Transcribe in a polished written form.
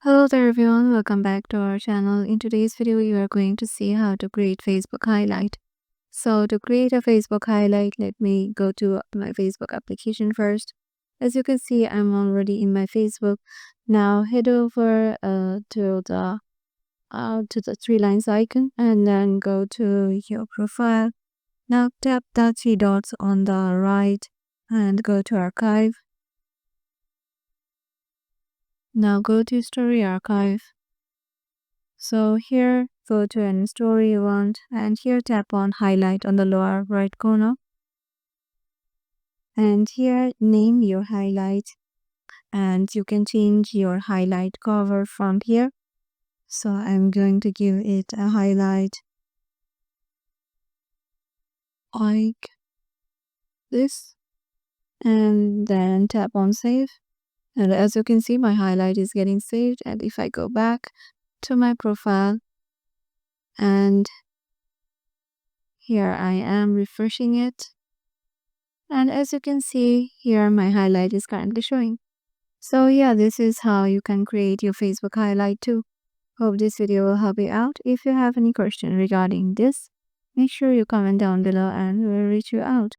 Hello there everyone, welcome back to our channel. In today's video, you are going to see how to create Facebook highlight. So to create a Facebook highlight, let me go to my Facebook application first. As you can see, I'm already in my Facebook. Now head over to the three lines icon and then go to your profile. Now tap the three dots on the right and go to archive. Now go to story archive. So here, go to any story you want and here tap on highlight on the lower right corner. And here name your highlight and you can change your highlight cover from here. So I'm going to give it a highlight like this and then tap on save. And as you can see, my highlight is getting saved. And if I go back to my profile and here I am refreshing it. And as you can see here, my highlight is currently showing. So yeah, this is how you can create your Facebook highlight too. Hope this video will help you out. If you have any question regarding this, make sure you comment down below and we'll reach you out.